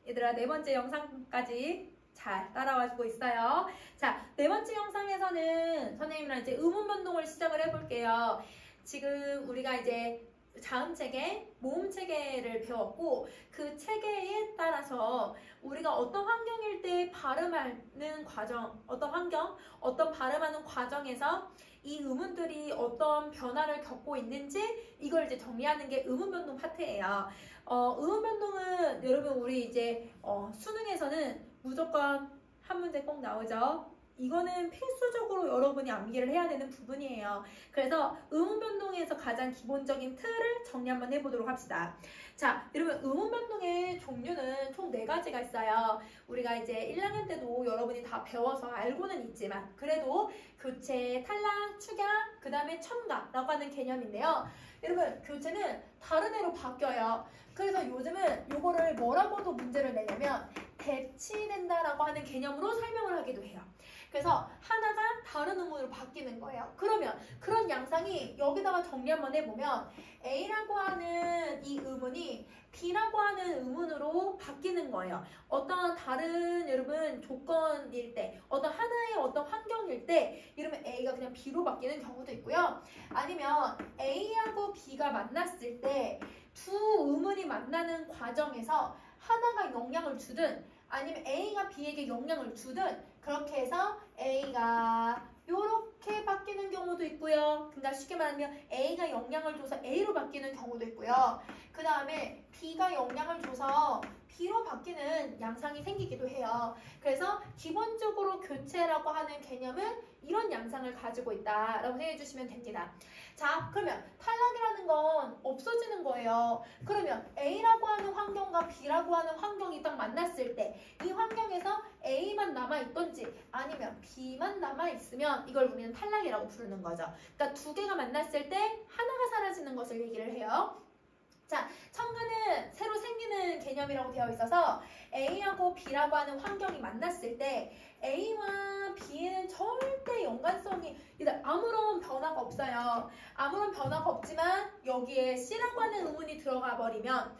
얘들아, 네 번째 영상까지 잘 따라와주고 있어요. 자, 네 번째 영상에서는 선생님이랑 이제 의문 변동을 시작을 해볼게요. 지금 우리가 이제 자음 체계, 모음 체계를 배웠고 그 체계에 따라서 우리가 어떤 환경일 때 발음하는 과정, 어떤 환경, 어떤 발음하는 과정에서 이 의문들이 어떤 변화를 겪고 있는지 이걸 이제 정리하는 게 의문 변동 파트예요. 의문 변동은 여러분 우리 이제 수능에서는 무조건 한 문제 꼭 나오죠. 이거는 필수적으로 여러분이 암기를 해야 되는 부분이에요. 그래서 의문 변동에서 가장 기본적인 틀을 정리 한번 해보도록 합시다. 자, 여러분 의문 변동의 종류는 총 4가지가 있어요. 우리가 이제 1학년 때도 여러분이 다 배워서 알고는 있지만 그래도 교체, 탈락, 축약, 그 다음에 첨가라고 하는 개념인데요. 여러분 교체는 다른 애로 바뀌어요. 그래서 요즘은 요거를 뭐라고도 문제를 내냐면 대치된다라고 하는 개념으로 설명을 하기도 해요. 그래서 하나가 다른 의문으로 바뀌는 거예요. 그러면 그런 양상이 여기다가 정리 한번 해보면 A라고 하는 이 의문이 B라고 하는 의문으로 바뀌는 거예요. 어떤 다른 여러분 조건일 때, 어떤 하나의 어떤 환경일 때 이러면 A가 그냥 B로 바뀌는 경우도 있고요. 아니면 A하고 B가 만났을 때 두 의문이 만나는 과정에서 하나가 영향을 주든 아니면 A가 B에게 영향을 주든 그렇게 해서 A가 이렇게 바뀌는 경우도 있고요. 그러니까 쉽게 말하면 A가 영향을 줘서 A로 바뀌는 경우도 있고요. 그 다음에 B가 영향을 줘서 B로 바뀌는 양상이 생기기도 해요. 그래서 기본적으로 교체라고 하는 개념은 이런 양상을 가지고 있다라고 생각해 주시면 됩니다. 자, 그러면 탈락이라는 건 없어지는 거예요. 그러면 A라고 하는 환경과 B라고 하는 환경이 딱 만났을 때 이 환경에서 A만 남아있던지 아니면 B만 남아있으면 이걸 우리는 탈락이라고 부르는 거죠. 그러니까 두 개가 만났을 때 하나가 사라지는 것을 얘기를 해요. 자, 첨가는 새로 생기는 개념이라고 되어 있어서 A하고 B라고 하는 환경이 만났을 때 A와 B에는 절대 연관성이 아무런 변화가 없어요. 아무런 변화가 없지만 여기에 C라고 하는 의문이 들어가 버리면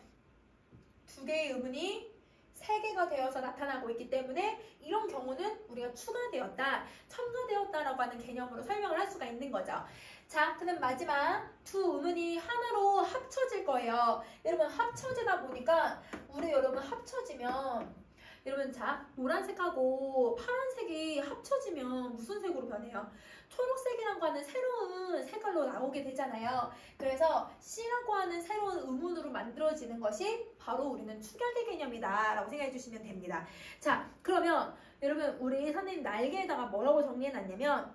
두 개의 의문이 3개가 되어서 나타나고 있기 때문에 이런 경우는 우리가 추가되었다, 첨가되었다라고 하는 개념으로 설명을 할 수가 있는 거죠. 자, 그럼 마지막 두 의문이 하나로 합쳐질 거예요. 여러분 합쳐지다 보니까 우리 여러분 합쳐지면 여러분 자 노란색하고 파란색이 합쳐지면 무슨 색으로 변해요? 초록색이라고 하는 새로운 색깔로 나오게 되잖아요. 그래서 C라고 하는 새로운 의문으로 만들어지는 것이 바로 우리는 축약의 개념이다 라고 생각해 주시면 됩니다. 자, 그러면 여러분 우리 선생님 날개에다가 뭐라고 정리해놨냐면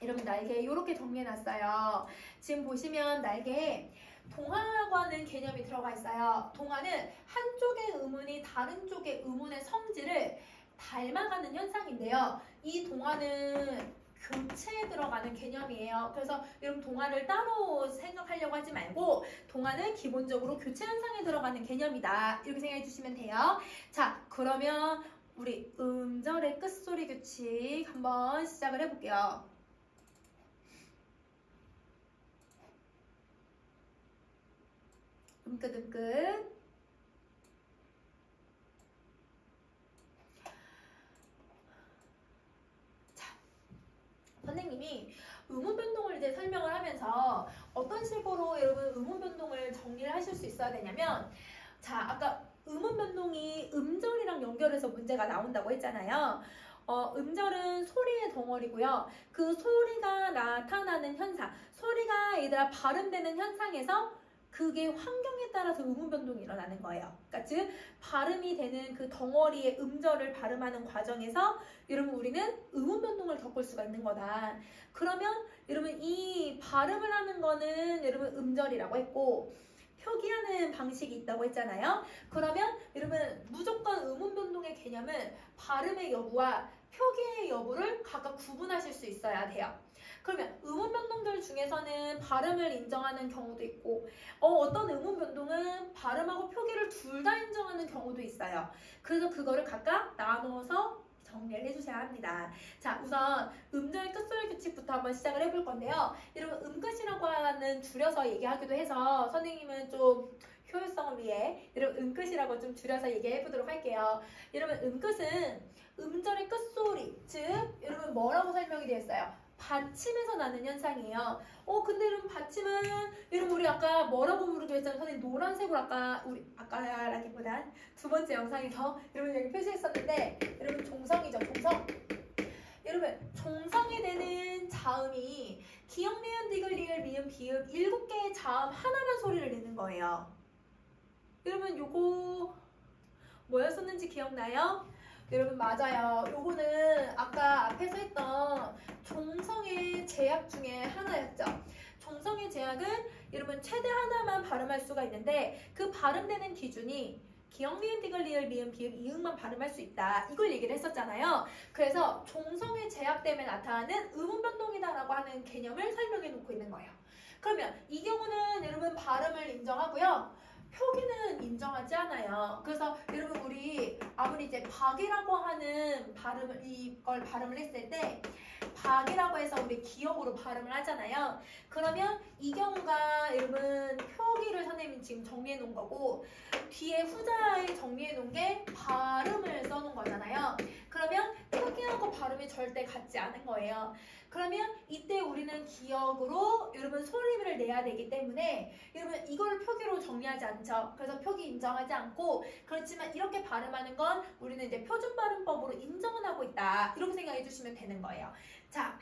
여러분 날개 이렇게 정리해놨어요. 지금 보시면 날개에 동화라고 하는 개념이 들어가 있어요. 동화는 한쪽의 의문이 다른 쪽의 의문의 성질을 닮아가는 현상인데요. 이 동화는 교체에 들어가는 개념이에요. 그래서 여러분 동화를 따로 생각하려고 하지 말고 동화는 기본적으로 교체 현상에 들어가는 개념이다. 이렇게 생각해 주시면 돼요. 자, 그러면 우리 음절의 끝소리 규칙 한번 시작을 해볼게요. 끝. 자, 선생님이 의문 변동을 이제 설명을 하면서 어떤 식으로 여러분 의문 변동을 정리를 하실 수 있어야 되냐면 자, 아까 의문 변동이 음절이랑 연결해서 문제가 나온다고 했잖아요. 음절은 소리의 덩어리고요. 그 소리가 나타나는 현상, 소리가 얘들아 발음되는 현상에서 그게 환경에 따라서 의문 변동이 일어나는 거예요. 그러니까 즉 발음이 되는 그 덩어리의 음절을 발음하는 과정에서 여러분 우리는 의문 변동을 겪을 수가 있는 거다. 그러면 여러분 이 발음을 하는 거는 여러분 음절이라고 했고 표기하는 방식이 있다고 했잖아요. 그러면 여러분 무조건 의문 변동의 개념은 발음의 여부와 표기의 여부를 각각 구분하실 수 있어야 돼요. 그러면 의문 변동들 중에서는 발음을 인정하는 경우도 있고 어떤 의문 변동은 발음하고 표기를 둘 다 인정하는 경우도 있어요. 그래서 그거를 각각 나누어서 정리를 해주셔야 합니다. 자, 우선 음절 끝소리 규칙부터 한번 시작을 해볼 건데요. 여러분 음끝이라고 하는 줄여서 얘기하기도 해서 선생님은 좀 효율성을 위해 여러분 음끝이라고 좀 줄여서 얘기해 보도록 할게요. 여러분 음끝은 음절의 끝소리, 즉 여러분 뭐라고 설명이 되어 있어요? 받침에서 나는 현상이에요. 근데 여러분 받침은 여러분 우리 아까 뭐라고 부르기로 했잖아요. 선생님 노란색으로 아까라기보단 두 번째 영상에서 여러분 여기 표시했었는데 여러분 종성이죠. 종성. 여러분 종성이 되는 자음이 기역, 니은, 디귿, 리을, 미음, 비읍 7개의 자음 하나만 소리를 내는 거예요. 여러분 요거 뭐였었는지 기억나요? 여러분 맞아요. 요거는 아까 앞에서 했던 종성의 제약 중에 하나였죠. 종성의 제약은 여러분 최대 하나만 발음할 수가 있는데 그 발음되는 기준이 기역, 니은, 디귿, 리을, 미음, 비읍, 이응만 발음할 수 있다. 이걸 얘기를 했었잖아요. 그래서 종성의 제약 때문에 나타나는 음운 변동이다라고 하는 개념을 설명해 놓고 있는 거예요. 그러면 이 경우는 여러분 발음을 인정하고요. 표기는 인정하지 않아요. 그래서 여러분 우리 아무리 이제 박이라고 하는 이걸 발음을 했을 때 박이라고 해서 우리 기억으로 발음을 하잖아요. 그러면 이 경우가 여러분 표기를 선생님이 지금 정리해 놓은 거고 뒤에 후자에 정리해 놓은 게 발음을 써놓은 거잖아요. 그러면 표기하고 발음이 절대 같지 않은 거예요. 그러면 이때 우리는 기억으로 여러분 소리를 내야 되기 때문에 여러분 이걸 표기로 정리하지 않죠. 그래서 표기 인정하지 않고 그렇지만 이렇게 발음하는 건 우리는 이제 표준 발음법으로 인정은 하고 있다. 이렇게 생각해 주시면 되는 거예요. 자,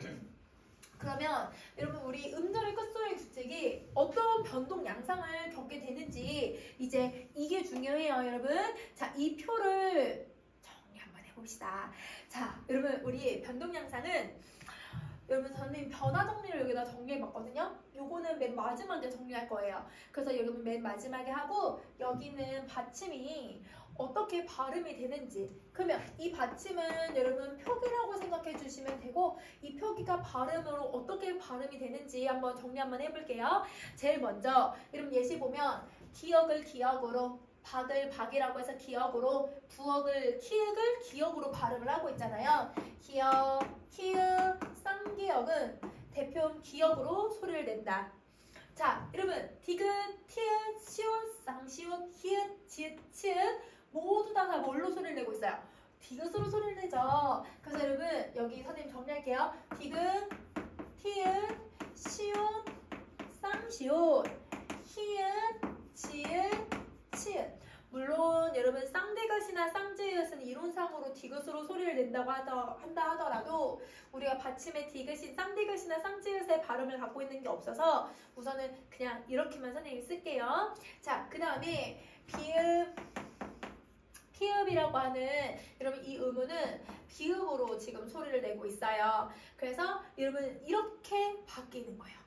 그러면 여러분 우리 음절의 끝소리 규칙이 어떤 변동 양상을 겪게 되는지 이제 이게 중요해요, 여러분. 자, 이 표를 정리 한번 해봅시다. 자, 여러분 우리 변동 양상은 여러분 선생님 변화 정리를 여기다 정리해봤거든요. 요거는 맨 마지막에 정리할 거예요. 그래서 여러분 맨 마지막에 하고 여기는 받침이 어떻게 발음이 되는지 그러면 이 받침은 여러분 표기라고 생각해 주시면 되고 이 표기가 발음으로 어떻게 발음이 되는지 한번 정리 한번 해볼게요. 제일 먼저 여러분 예시 보면 기역을 기역으로 박을 박이라고 해서 기역으로 부억을 키읔을 기역으로 발음을 하고 있잖아요. 기역, 키읔, 쌍기역은 대표음 기역으로 소리를 낸다. 자, 여러분 디귿, 티읕, 시옷, 쌍시옷, 히읗, 지읒, 치읓 모두 다 뭘로 소리를 내고 있어요? 디귿으로 소리를 내죠. 그래서 여러분 여기 선생님 정리할게요. 디귿, 티읕, 시옷, 쌍시옷, 히읗, 지읒, 치읓. 물론 여러분 쌍디귿이나 쌍지읒은 이론상으로 디귿으로 소리를 낸다고 한다 하더라도 우리가 받침에 디귿인 쌍디귿이나 쌍지읒의 발음을 갖고 있는 게 없어서 우선은 그냥 이렇게만 선생님이 쓸게요. 자, 그 다음에 비읍, 피읍이라고 하는 여러분 이 음은 비읍으로 지금 소리를 내고 있어요. 그래서 여러분 이렇게 바뀌는 거예요.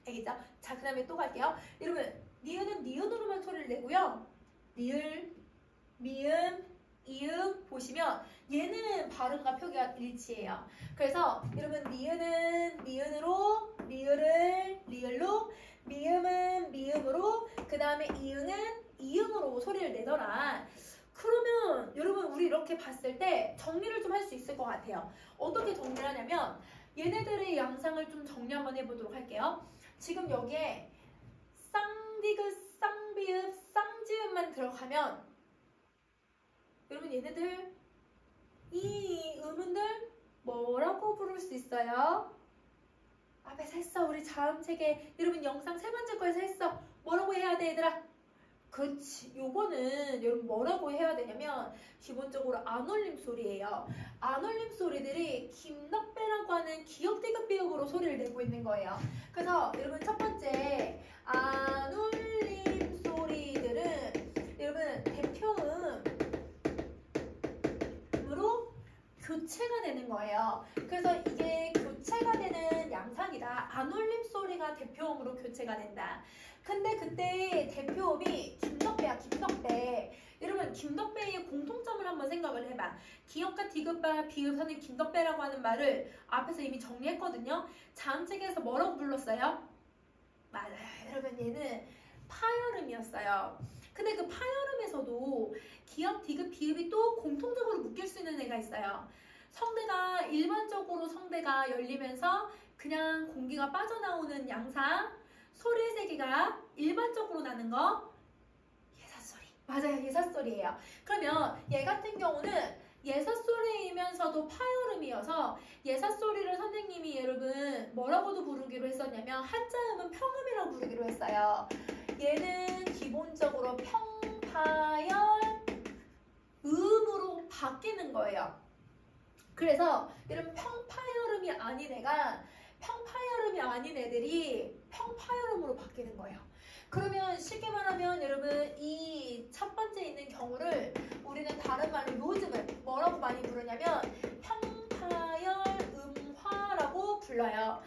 알겠죠? 자, 그 다음에 또 갈게요. 여러분 니은은 니은으로만 소리를 내고요. 리을, 미음, 이음 보시면 얘는 발음과 표기가 일치해요. 그래서 여러분 니은은 니은으로, 리을을 리을로, 미음은 미음으로, 그 다음에 이응은 이응으로 소리를 내더라. 그러면 여러분 우리 이렇게 봤을 때 정리를 좀 할 수 있을 것 같아요. 어떻게 정리를 하냐면 얘네들의 양상을 좀 정리 한번 해보도록 할게요. 지금 여기에 쌍디귿, 쌍비읍, 쌍지읍만 들어가면 여러분 얘네들 이 음은들 뭐라고 부를 수 있어요? 앞에서 했어. 우리 자음책에 여러분 영상 세 번째 거에서 했어. 뭐라고 해야 돼 얘들아? 그렇지. 요거는 여러분 뭐라고 해야 되냐면 기본적으로 안올림 소리예요. 안올림 소리들이 김덕배라고 하는 기역 디귿 비읍으로 소리를 내고 있는 거예요. 그래서 여러분 첫 번째 안올림 소리들은 여러분 대표음으로 교체가 되는 거예요. 그래서 이게 교체가 되는 양상이다. 안올림 소리가 대표음으로 교체가 된다. 근데 그때 대표음이 김덕배야, 김덕배. 여러분 김덕배의 공통점을 한번 생각을 해봐. 기역과 디귿과 비읍 선생님 김덕배라고 하는 말을 앞에서 이미 정리했거든요. 자음책에서 뭐라고 불렀어요? 맞아요. 여러분 얘는 파열음이었어요. 근데 그 파열음에서도 기역, 디귿, 비읍이 또 공통적으로 묶일 수 있는 애가 있어요. 성대가 일반적으로 성대가 열리면서 그냥 공기가 빠져나오는 양상, 소리의 세기가 일반적으로 나는 거, 맞아요. 예삿소리예요. 그러면 얘 같은 경우는 예삿소리이면서도 파열음이어서 예삿소리를 선생님이 여러분 뭐라고도 부르기로 했었냐면 한자음은 평음이라고 부르기로 했어요. 얘는 기본적으로 평파열 음으로 바뀌는 거예요. 그래서 여러분 평파열음이 아닌 애들이 평파열음으로 바뀌는 거예요. 그러면 쉽게 말하면 여러분 이 첫 번째 있는 경우를 우리는 다른 말로 요즘은 뭐라고 많이 부르냐면 평파열음화라고 불러요.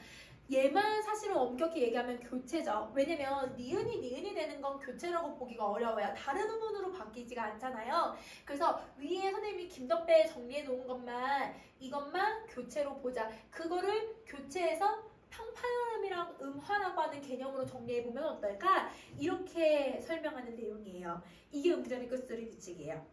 얘만 사실은 엄격히 얘기하면 교체죠. 왜냐면 니은이 되는 건 교체라고 보기가 어려워요. 다른 음운으로 바뀌지가 않잖아요. 그래서 위에 선생님이 김덕배에 정리해 놓은 이것만 교체로 보자. 그거를 교체해서 평파열음이랑 음화라고 하는 개념으로 정리해보면 어떨까? 이렇게 설명하는 내용이에요. 이게 음절의 끝소리 규칙이에요.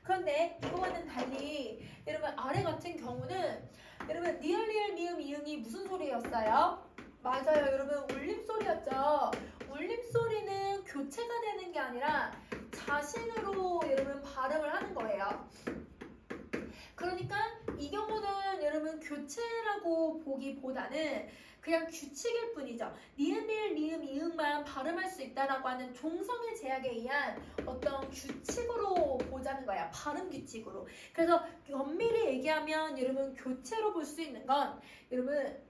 그런데 이거와는 달리 여러분 아래 같은 경우는 여러분 리을 미음 이응이 무슨 소리였어요? 맞아요. 여러분 울림소리였죠. 울림소리는 교체가 되는 게 아니라 자신으로 여러분 발음을 하는 거예요. 그러니까 이 경우는 여러분 교체라고 보기보다는 그냥 규칙일 뿐이죠. 니은, 리을, 미음, 이응만 발음할 수 있다라고 하는 종성의 제약에 의한 어떤 규칙으로 보자는 거야. 발음 규칙으로. 그래서 엄밀히 얘기하면 여러분 교체로 볼 수 있는 건 여러분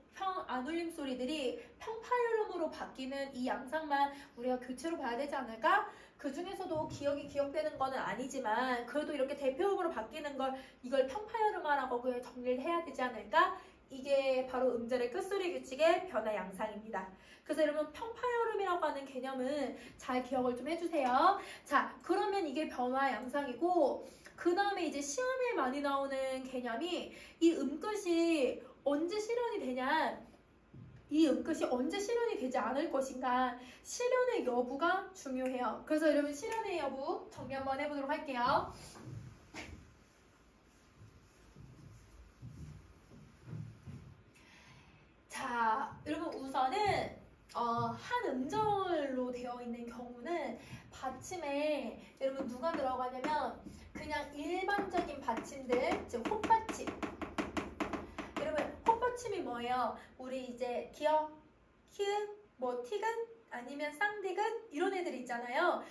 안울림 소리들이 평파열음으로 바뀌는 이 양상만 우리가 교체로 봐야 되지 않을까? 그 중에서도 기억이 기억되는 거는 아니지만 그래도 이렇게 대표음으로 바뀌는 걸 이걸 평파열음화라고 정리를 해야 되지 않을까? 이게 바로 음절의 끝소리 규칙의 변화 양상입니다. 그래서 여러분 평파열음이라고 하는 개념은 잘 기억을 좀 해주세요. 자, 그러면 이게 변화 양상이고 그 다음에 이제 시험에 많이 나오는 개념이 이 음끝이 언제 실현이 되냐, 이 음끝이 언제 실현이 되지 않을 것인가, 실현의 여부가 중요해요. 그래서 여러분 실현의 여부 정리 한번 해보도록 할게요. 자, 여러분 우선은 한 음절로 되어 있는 경우는 받침에 여러분 누가 들어가냐면 그냥 일반적인 받침들, 즉 헛받침. 여러분 헛받침이 뭐예요? 우리 이제 기역, 키읔, 뭐 티귿 아니면 쌍디귿 이런 애들 있잖아요.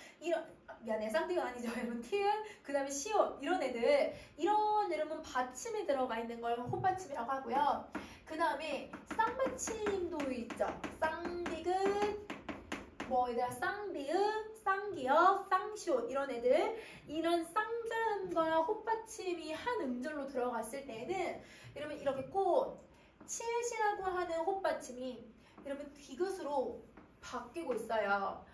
미안해, 쌍디귿 아니죠. 여러분 티귿, 그 다음에 시옷 이런 애들, 이런 여러분 받침이 들어가 있는 걸 헛받침이라고 하고요. 그 다음에 쌍받침도 있죠. 쌍디귿, 뭐 얘들아 쌍비읍, 쌍기역, 쌍시옷 이런 애들, 이런 쌍자음과 헛받침이 한 음절로 들어갔을 때는 여러분 이렇게 꼭 치읓이라고 하는 헛받침이 여러분 디귿으로 바뀌고 있어요.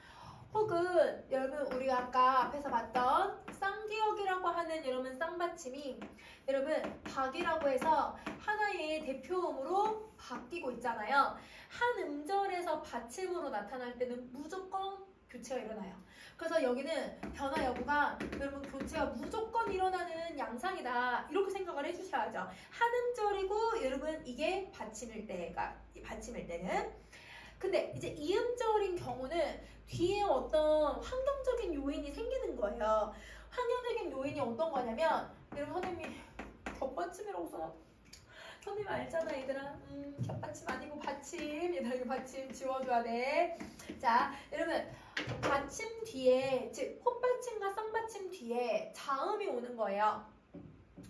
혹은 여러분 우리가 아까 앞에서 봤던 쌍기역이라고 하는 여러분 쌍받침이 여러분 박이라고 해서 하나의 대표음으로 바뀌고 있잖아요. 한 음절에서 받침으로 나타날 때는 무조건 교체가 일어나요. 그래서 여기는 변화 여부가 여러분 교체가 무조건 일어나는 양상이다, 이렇게 생각을 해주셔야죠. 한 음절이고 여러분 이게 받침일 때는. 근데 이제 이음절인 경우는 뒤에 어떤 환경적인 요인이 생기는 거예요. 환경적인 요인이 어떤 거냐면 여러분 선생님이 겹받침이라고 써놨, 선생님 알잖아 얘들아. 겹받침 아니고 받침. 얘들아 이거 받침 지워줘야 돼. 자, 여러분 받침 뒤에, 즉 헛받침과 쌍받침 뒤에 자음이 오는 거예요.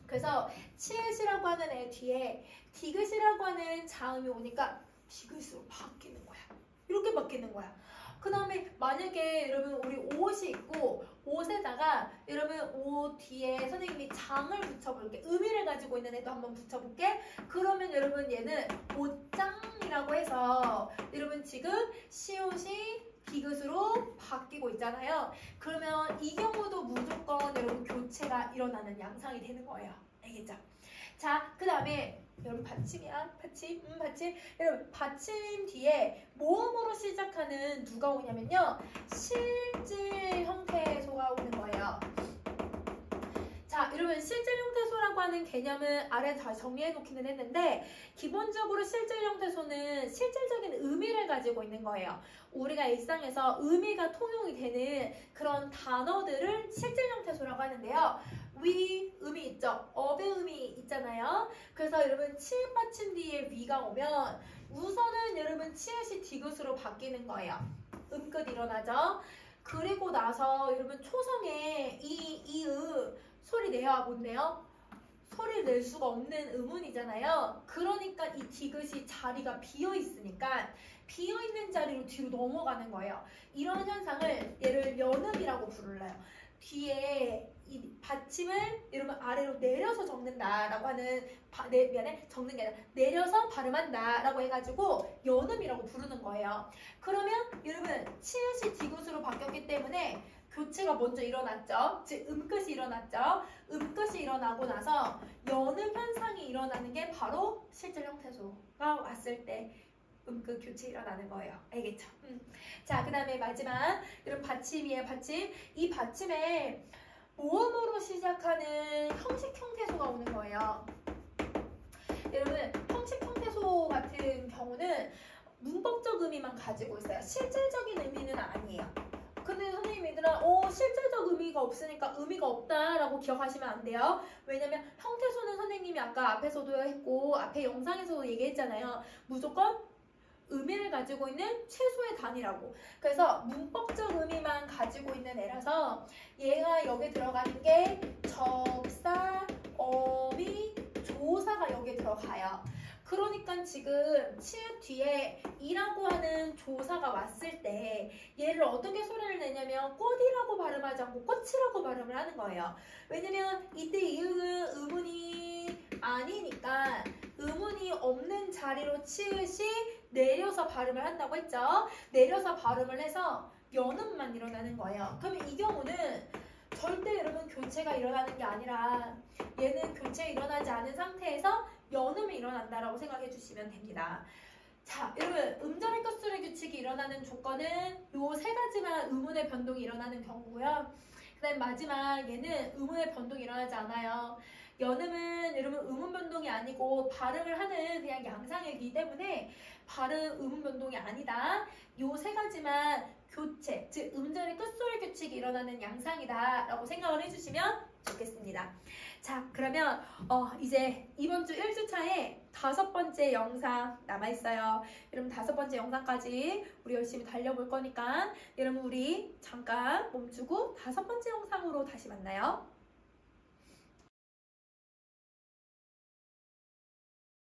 그래서 치읓이라고 하는 애 뒤에 디귿이라고 하는 자음이 오니까 디귿으로 바뀌는 거야. 이렇게 바뀌는 거야. 그 다음에 만약에 여러분 우리 옷이 있고 옷에다가 여러분 옷 뒤에 선생님이 장을 붙여볼게. 의미를 가지고 있는 애도 한번 붙여볼게. 그러면 여러분 얘는 옷장이라고 해서 여러분 지금 시옷이 디귿으로 바뀌고 있잖아요. 그러면 이 경우도 무조건 여러분 교체가 일어나는 양상이 되는 거예요. 알겠죠? 자, 그 다음에 여러분 받침이야. 받침, 받침. 여러분 받침 뒤에 모음으로 시작하는 누가 오냐면요, 실질 형태의 소가 오는 거예요. 자, 자, 여러분 실질형태소라고 하는 개념은 아래 다 정리해 놓기는 했는데 기본적으로 실질형태소는 실질적인 의미를 가지고 있는 거예요. 우리가 일상에서 의미가 통용이 되는 그런 단어들을 실질형태소라고 하는데요. 위 의미 있죠? 업의 의미 있잖아요. 그래서 여러분 치읓 받침 뒤에 위가 오면 우선은 여러분 치읓이 디귿으로 바뀌는 거예요. 음끝 일어나죠? 그리고 나서 여러분 초성에 소리 내야 못 내요? 소리를 낼 수가 없는 음운이잖아요. 그러니까 이 디귿이 자리가 비어 있으니까 비어 있는 자리로 뒤로 넘어가는 거예요. 이런 현상을 얘를 연음이라고 부르래요. 뒤에 이 받침을 여러분 아래로 내려서 적는다라고 하는 적는 게 아니라 내려서 발음한다라고 해가지고 연음이라고 부르는 거예요. 그러면 여러분 치읓이 디귿으로 바뀌었기 때문에 교체가 먼저 일어났죠. 즉 음끝이 일어났죠. 음끝이 일어나고 나서 연음 현상이 일어나는 게 바로 실질형태소가 왔을 때 음끝 교체 일어나는 거예요. 알겠죠? 자, 그 다음에 마지막 이런 받침이에요. 받침. 이 받침에 모음으로 시작하는 형식형태소가 오는 거예요. 여러분 형식형태소 같은 경우는 문법적 의미만 가지고 있어요. 실질적인 의미는 아니에요. 근데 선생님 얘들아 실질적 의미가 없으니까 의미가 없다라고 기억하시면 안 돼요. 왜냐면 형태소는 선생님이 아까 앞에서도 했고 앞에 영상에서도 얘기했잖아요. 무조건 의미를 가지고 있는 최소의 단위라고. 그래서 문법적 의미만 가지고 있는 애라서 얘가 여기 들어가는 게 접사, 어미, 조사가 여기 들어가요. 그러니까 지금 치읓 뒤에 이라고 하는 조사가 왔을 때 얘를 어떻게 소리를 내냐면 꽃이라고 발음하지 않고 꽃이라고 발음을 하는 거예요. 왜냐면 이때 이응은 의문이 아니니까 의문이 없는 자리로 치읓이 내려서 발음을 한다고 했죠. 내려서 발음을 해서 연음만 일어나는 거예요. 그러면 이 경우는 절대 여러분 교체가 일어나는 게 아니라 얘는 교체 일어나지 않은 상태에서 연음이 일어난다라고 생각해 주시면 됩니다. 자, 여러분 음절의 끝소리 규칙이 일어나는 조건은 요 세 가지만 의문의 변동이 일어나는 경우고요. 그 다음 마지막 얘는 의문의 변동이 일어나지 않아요. 연음은 여러분 의문 변동이 아니고 발음을 하는 그냥 양상이기 때문에 발음 의문 변동이 아니다. 요 세 가지만 교체, 즉 음절의 끝소리 규칙이 일어나는 양상이다 라고 생각을 해주시면 좋겠습니다. 자, 그러면 이제 이번 주 1주차에 5번째 영상 남아있어요. 여러분 5번째 영상까지 우리 열심히 달려볼 거니까 여러분 우리 잠깐 멈추고 5번째 영상으로 다시 만나요.